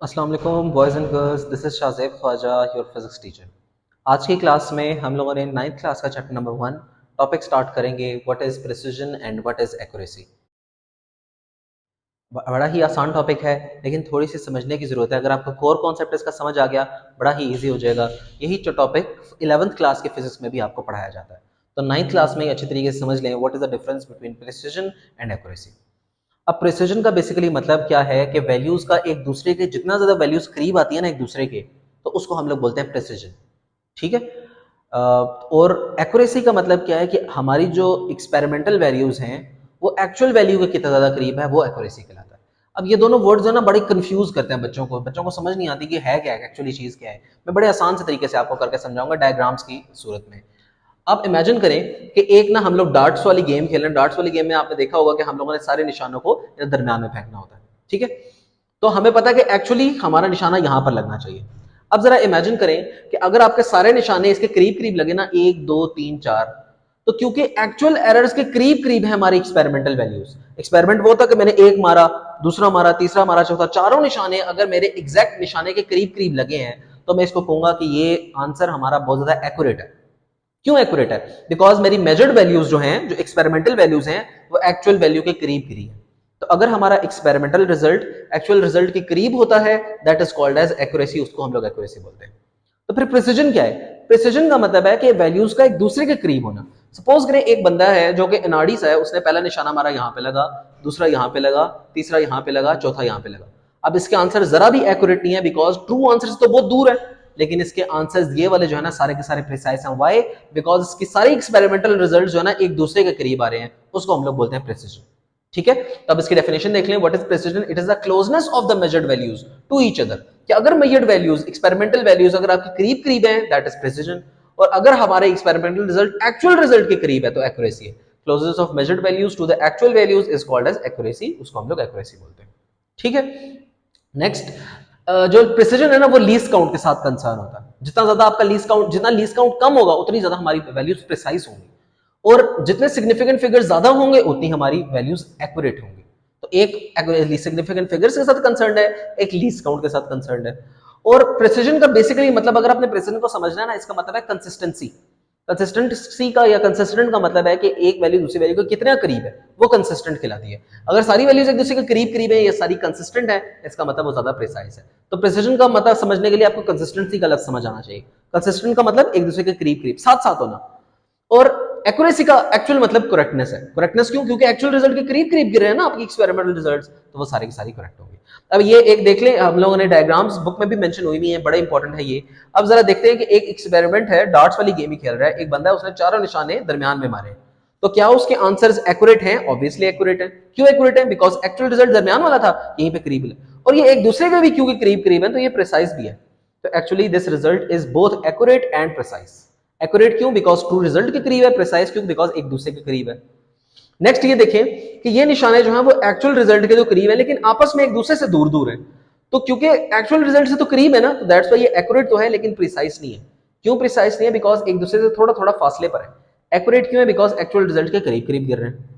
अस्सलाम वालेकुम boys and girls, this is Shahzeb Khawaja, your physics teacher. आज की क्लास में हम लोगों ने 9th क्लास का चैप्टर नंबर 1 टॉपिक स्टार्ट करेंगे, what is precision and what is accuracy. बड़ा ही आसान टॉपिक है, लेकिन थोड़ी सी समझने की ज़रूरत है। अगर आपको कोर कॉन्सेप्ट इसका समझ आ गया, बड़ा ही ईजी हो जाएगा। यही जो टॉपिक 11th क्लास के फिजिक्स में भी आपको पढ़ाया जाता है। तो 9th क्लास में ही अच्छी तरीके से समझ लें what is the difference between precision and accuracy. अब प्रिसिजन का बेसिकली मतलब क्या है कि वैल्यूज का एक दूसरे के जितना ज्यादा वैल्यूज करीब आती है ना एक दूसरे के, तो उसको हम लोग बोलते हैं प्रिसिजन। ठीक है। और एक्यूरेसी का मतलब क्या है कि हमारी जो एक्सपेरिमेंटल वैल्यूज हैं वो एक्चुअल वैल्यू के कितना ज्यादा करीब है, वो एक्यूरेसी कहलाता है। अब ये दोनों वर्ड्स है ना बड़े कंफ्यूज करते हैं बच्चों को समझ नहीं आती कि है क्या एक्चुअली चीज क्या है। मैं बड़े आसान से तरीके से आपको करके समझाऊंगा डायग्राम्स की सूरत में। आप इमेजिन करें कि एक ना हम लोग डार्ट्स वाली गेम खेल रहे हैं। डार्ट्स वाली गेम में आपने देखा होगा कि हम लोगों ने सारे निशानों को दरमियान में फेंकना होता है। ठीक है। तो हमें पता है कि एक्चुअली हमारा निशाना यहां पर लगना चाहिए। अब जरा इमेजिन करें कि अगर आपके सारे निशाने इसके करीब करीब लगे ना, 1 2 3 4, तो क्योंकि एक्चुअल एरर्स के करीब करीब है हमारी एक्सपेरिमेंटल वैल्यूज। एक्सपेरिमेंट वो होता है कि मैंने एक मारा, दूसरा मारा, तीसरा मारा, चौथा, चारों निशाने अगर मेरे एग्जैक्ट निशाने के करीब करीब लगे हैं, तो मैं इसको कहूंगा कि ये आंसर हमारा बहुत ज्यादा एक्यूरेट है। क्यों एक्यूरेट है? बिकॉज मेरी मेजर्ड वैल्यूज जो हैं, जो एक्सपेरिमेंटल वैल्यूज हैं, वो एक्चुअल वैल्यू के करीब करीब है। तो अगर हमारा एक्सपेरिमेंटल रिजल्ट एक्चुअल रिजल्ट के करीब होता है, that is called as accuracy, उसको हम लोग एक्यूरेसी बोलते हैं। तो फिर प्रिसिजन क्या है? प्रिसिजन का मतलब है कि वैल्यूज का एक दूसरे के करीब होना। सपोज करें एक बंदा है जो कि अनाड़ी सा है, उसने पहला निशाना मारा यहाँ पे लगा, दूसरा यहाँ पे लगा, तीसरा यहाँ पे लगा, चौथा यहाँ पे लगा। अब इसके आंसर जरा भी एक्यूरेट नहीं है, बिकॉज ट्रू आंसर तो बहुत दूर है। लेकिन इसके आंसर्स ये वाले जो है ना सारे के सारे प्रिसाइज हैं। व्हाई? बिकॉज इसकी सारी एक्सपेरिमेंटल रिजल्ट जो है ना एक दूसरे के करीब आ रहे हैं, उसको हम लोग बोलते हैं प्रिसिजन। ठीक है। तो अब इसकी डेफिनेशन देख लें। What is precision? It is the closeness of the measured values to each other. कि अगर मेजर्ड वैल्यूज, एक्सपेरिमेंटल वैल्यूज अगर आपके करीब करीब है, दैट इज प्रिसिजन। और अगर हमारे एक्सपेरिमेंटल रिजल्ट एक्चुअल रिजल्ट के करीब है, तो एक्यूरेसी है। Closeness of measured values to the actual values is called as accuracy, उसको हम लोग एक्यूरेसी बोलते हैं। ठीक है। नेक्स्ट, जो प्रिसिजन है ना वो लीस्ट काउंट के साथ कंसर्न होता है। जितना ज्यादा आपका लीस्ट काउंट, जितना लीस्ट काउंट कम होगा, उतनी ज्यादा हमारी वैल्यूज प्रिसाइज होंगी। और जितने सिग्निफिकेंट फिगर्स ज्यादा होंगे, उतनी हमारी वैल्यूज एक्यूरेट होंगी। तो एक सिग्निफिकेंट फिगर्स के साथ कंसर्न है, एक लीस्ट काउंट के साथ कंसर्न है। और प्रिसिजन का बेसिकली मतलब, अगर आपने प्रिसिजन को समझना है ना, इसका मतलब है कंसिस्टेंसी। कंसिस्टेंसी का या कंसिस्टेंट का मतलब है कि एक वैल्यू दूसरी वैल्यू के कितना करीब है, वो कंसिस्टेंट कहलाती है। अगर सारी वैल्यूज एक दूसरे के करीब करीब है, ये सारी कंसिस्टेंट है, इसका मतलब वो ज्यादा प्रिसाइज है। तो प्रिसिजन का मतलब समझने के लिए आपको कंसिस्टेंसी का लफ्ज समझ आना चाहिए। कंसिस्टेंट का मतलब एक दूसरे के करीब करीब, साथ साथ होना। और एक्यूरेसी का एक्चुअल मतलब करेक्टनेस है। करेक्टनेस क्यों? क्योंकि एक्चुअल रिजल्ट के करीब करीब गिरे हैं ना आपकी एक्सपेरिमेंटल रिजल्ट्स, तो वो सारी की सारी करेक्ट होंगी। अब ये एक देख लें, हम लोगों ने डायग्राम्स बुक में भी मेंशन हुई है, बड़ा इंपॉर्टेंट है ये। अब जरा देखते हैं कि एक एक्सपेरिमेंट है, डार्ट्स वाली गेम ही खेल रहा है एक बंदा है, उसने चारों निशाने दरमियान में मारे। तो क्या उसके आंसर्स एक्यूरेट हैं? ऑब्वियसली एक्यूरेट है। क्यों एक्यूरेट है? बिकॉज एक्चुअल रिजल्ट दरमियान वाला था, यहीं पे करीब है। और ये एक दूसरे के भी क्योंकि करीब करीब है, तो ये प्रिसाइज भी है। तो actually this result is both accurate and precise. Accurate क्यों? बिकॉज ट्रू रिजल्ट के करीब है। प्रिसाइज क्यों? बिकॉज एक दूसरे के करीब है। नेक्स्ट ये देखें कि ये निशाने जो हैं वो एक्चुअल रिजल्ट के जो करीब है, लेकिन आपस में एक दूसरे से दूर दूर है। तो क्योंकि एक्चुअल रिजल्ट से तो करीब है ना, तो दैट्स व्हाई ये एक्यूरेट तो है, लेकिन प्रिसाइज नहीं है। क्यों प्रिसाइज नहीं है? बिकॉज एक दूसरे से थोड़ा थोड़ा फासले पर है। एक्यूरेट क्यों है? बिकॉज एक्चुअल रिजल्ट के करीब करीब गिर रहे हैं।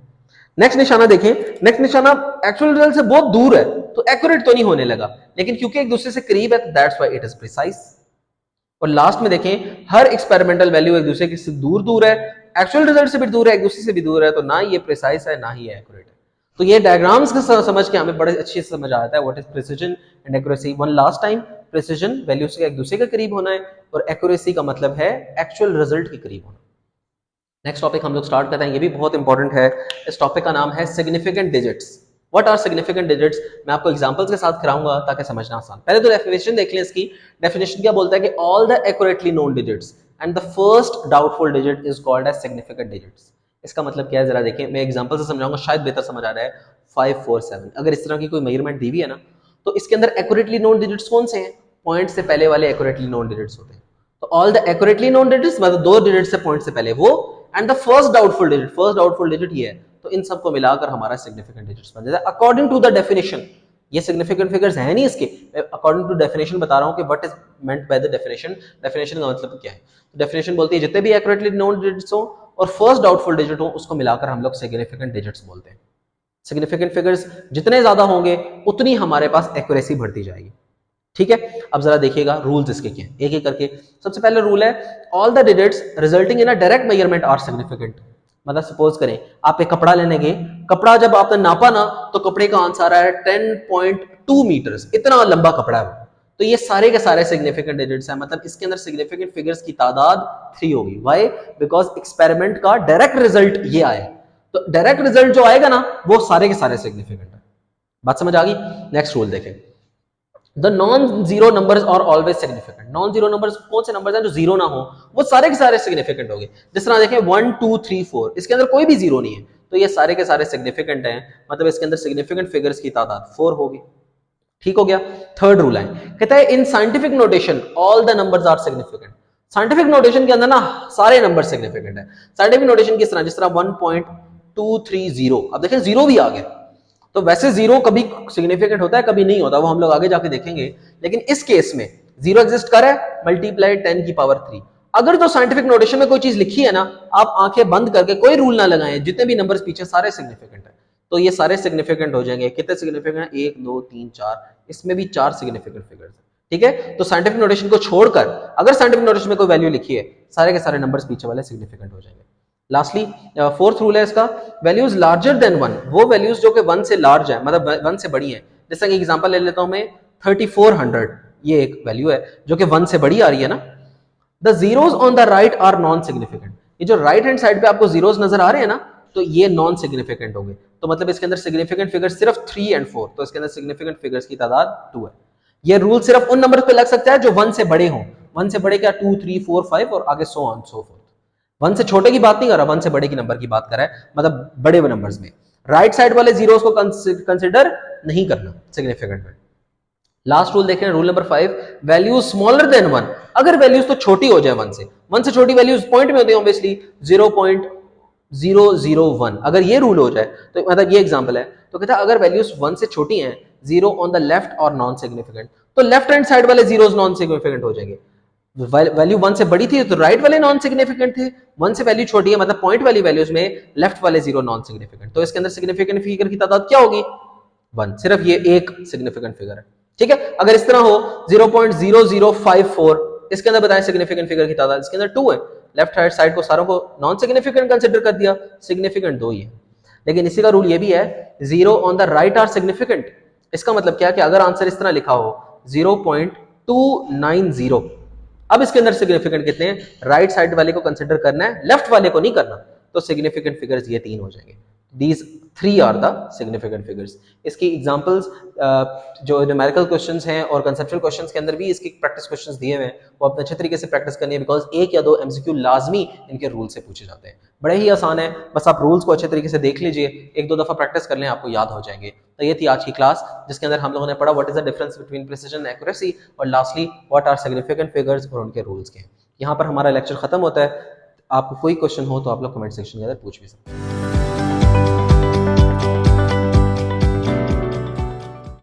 नेक्स्ट निशाना देखें। नेक्स्ट निशाना एक्चुअल रिजल्ट से बहुत दूर है, तो एक्यूरेट तो नहीं होने लगा, लेकिन क्योंकि एक दूसरे से करीब है, that's why it is precise. और लास्ट में देखें, हर एक्सपेरिमेंटल वैल्यू एक दूसरे से दूर दूर है, एक्चुअल रिजल्ट से भी दूर है, एक दूसरे से भी दूर है, तो ना ये प्रिसाइज है ना ही एक्यूरेट है। तो ये डायग्राम्स का समझ के हमें बड़े अच्छे से समझ आता है what is precision and accuracy. One last time, precision value से एक दूसरे के करीब होना है, और एक्यूरेसी का मतलब है एक्चुअल रिजल्ट के करीब होना। नेक्स्ट टॉपिक हम लोग स्टार्ट करते हैं, ये भी बहुत इंपॉर्टेंट है। इस टॉपिक का नाम है significant digits. What are significant digits? मैं आपको एग्जांपल्स के साथ कराऊंगा ताकि समझना आसान। पहले तो डेफिनेशन देख लें इसकी। डेफिनेशन क्या बोलता है कि all the accurately known digits and the first doubtful digit is called as significant digits. इसका मतलब क्या है जरा देखें, मैं एग्जांपल से समझाऊंगा, शायद बेहतर समझ आ रहा है। 5 4 7, अगर इस तरह की कोई मेजरमेंट दी हुई है ना, तो इसके अंदर एक्यूरेटली नोन डिजिट्स कौन से हैं? पॉइंट से पहले वाले एक्यूरेटली नोन डिजिट्स होते हैं। तो all the accurately known digits मतलब दो डिजिट से पॉइंट से पहले वो, and the first doubtful digit ये है। तो इन सबको मिलाकर हमारा सिग्निफिकेंट डिजिट्स बन जाता है अकॉर्डिंग टू द डेफिनेशन। ये सिग्निफिकेंट फिगर्स है नहीं इसके, अकॉर्डिंग टू डेफिनेशन बता रहा हूं कि what is meant by the definition. Definition का मतलब क्या है? डेफिनेशन बोलती है जितने भी एक्यूरेटली नोन डिजिट्स हो और फर्स्ट डाउटफुल डिजिट हो, उसको मिलाकर हम लोग सिग्निफिकेंट डिजिट्स बोलते हैं। सिग्निफिकेंट फिगर्स जितने ज्यादा होंगे, उतनी हमारे पास एक्यूरेसी बढ़ती जाएगी। ठीक है, अब जरा देखिएगा रूल्स इसके क्या हैं, एक एक करके। सबसे पहले रूल है all the digits resulting in a direct measurement are significant. मतलब सपोज करें आप एक कपड़ा लेने गए, कपड़ा जब आपने नापा ना तो कपड़े का आंसर आया 10.2 मीटर्स, इतना लंबा कपड़ा है वो। तो ये सारे के सारे सिग्निफिकेंट डिजिट्स हैं, मतलब इसके अंदर सिग्निफिकेंट फिगर्स की तादाद 3 होगी। व्हाई? बिकॉज एक्सपेरिमेंट का डायरेक्ट रिजल्ट ये आया, तो डायरेक्ट रिजल्ट जो आएगा ना वो सारे के सारे सिग्निफिकेंट है। बात समझ आ गई? नेक्स्ट रूल देखें, the non zero numbers are always significant. Non zero numbers कौन से नंबर्स हैं जो जीरो ना हो, वो सारे के सारे सिग्निफिकेंट होंगे। जिस तरह देखें 1 2 3 4, इसके अंदर कोई भी जीरो नहीं है, तो ये सारे के सारे सिग्निफिकेंट हैं, मतलब इसके अंदर सिग्निफिकेंट फिगर्स की तादाद 4 होगी। ठीक हो गया। थर्ड रूल है, कहता है in scientific notation all the numbers are significant. Scientific notation के अंदर ना सारे नंबर सिग्निफिकेंट है। साइंटिफिक नोटेशन किस तरह, जिस तरह 1.230, अब देखें जीरो भी आ गया। तो वैसे जीरो कभी सिग्निफिकेंट होता है, कभी नहीं होता, वो हम लोग आगे जाके देखेंगे। लेकिन इस केस में जीरो एग्जिस्ट कर है, मल्टीप्लाई 10 की पावर 3। अगर जो साइंटिफिक नोटेशन में कोई चीज लिखी है ना, आप आंखें बंद करके कोई रूल ना लगाएं, जितने भी नंबर्स पीछे सारे सिग्निफिकेंट है, तो ये सारे सिग्निफिकेंट हो जाएंगे। कितने सिग्निफिकेंट है? 1 2 3 4, इसमें भी 4 सिग्निफिकेंट फिगर्स है। ठीक है, तो साइंटिफिक नोटेशन को छोड़कर अगर साइंटिफिक नोटेशन में कोई वैल्यू लिखी है, सारे के सारे नंबर्स पीछे वाले सिग्निफिकेंट हो जाएंगे। लास्टली फोर्थ रूल है इसका, वैल्यूज लार्जर देन 1, वो वैल्यूज जो कि 1 से लार्ज है, मतलब 1 से बड़ी है। जैसे कि एग्जांपल ले लेता हूं मैं, 3400, ये एक वैल्यू है जो कि 1 से बड़ी आ रही है ना। The zeros on the right are non significant. ये जो राइट हैंड साइड पे आपको जीरोस नजर आ रहे हैं ना, तो ये नॉन सिग्निफिकेंट होंगे। तो मतलब इसके अंदर सिग्निफिकेंट फिगर सिर्फ 3 और 4, तो इसके अंदर सिग्निफिकेंट फिगर्स की तादाद 2 है। ये रूल सिर्फ उन नंबर पे लग सकता है जो 1 से बड़े हों। 1 से बड़े क्या, 2 3 4 5 और आगे सो ऑन सो फोर्थ। 1 से छोटे की बात नहीं कर रहा, 1 से बड़े की नंबर की बात कर रहा है, मतलब बड़े नंबर्स में राइट साइड वाले जीरोस को कंसिडर नहीं करना सिग्निफिकेंट में। लास्ट रूल देखें, rule number 5, values smaller than 1। अगर वैल्यूज तो छोटी हो जाए 1 से छोटी वैल्यूज पॉइंट में होती है ऑब्वियसली, 0.001, अगर ये रूल हो जाए तो मतलब ये एग्जांपल है, तो कहता है अगर वैल्यूज 1 से छोटी हैं, 0 ऑन द लेफ्ट और नॉन सिग्निफिकेंट, तो लेफ्ट हैंड साइड वाले जीरोस नॉन सिग्निफिकेंट हो जाएंगे। वैल्यू 1 से बड़ी थी तो राइट वाले नॉन सिग्निफिकेंट थे, 1 से वैल्यू छोटी है मतलब पॉइंट वाली वैल्यूज में लेफ्ट वाले जीरो नॉन सिग्निफिकेंट, तो इसके अंदर सिग्निफिकेंट फिगर की तादाद क्या होगी? 1, सिर्फ ये एक सिग्निफिकेंट फिगर है। ठीक है, अगर इस तरह हो 0.0054, इसके अंदर बताएं सिग्निफिकेंट फिगर की तादाद, इसके अंदर 2 है। लेफ्ट हैंड साइड को सारों को नॉन सिग्निफिकेंट कंसीडर कर दिया, सिग्निफिकेंट 2 ही है। लेकिन इसी का रूल ये भी है, 0 on the right are significant. इसका मतलब क्या है कि अगर आंसर इस तरह लिखा हो 0.290, अब इसके अंदर सिग्निफिकेंट कितने हैं? राइट साइड वाले को कंसीडर करना है, लेफ्ट वाले को नहीं करना, तो सिग्निफिकेंट फिगर्स ये 3 हो जाएंगे। These 3 are the significant figures. इसकी एग्जांपल्स जो न्यूमेरिकल क्वेश्चंस हैं और कंसेप्चुअल क्वेश्चंस के अंदर भी इसकी प्रैक्टिस क्वेश्चंस दिए हुए हैं, वो अपने अच्छे तरीके से प्रैक्टिस करनी है, बिकॉज 1 या 2 एमसीक्यू लाजमी इनके रूल से पूछे जाते हैं। बड़े ही आसान है, बस आप रूल्स को अच्छे तरीके से देख लीजिए, 1-2 दफा प्रैक्टिस कर लें, आपको याद हो जाएंगे। तो ये थी आज की क्लास, जिसके अंदर हम लोगों ने पढ़ा what is the difference between precision and accuracy, और lastly what are significant figures और उनके रूल्स के। यहाँ पर हमारा लेक्चर खत्म होता है। आपको कोई क्वेश्चन हो तो आप लोग कमेंट सेक्शन के अंदर पूछ भी सकते हैं।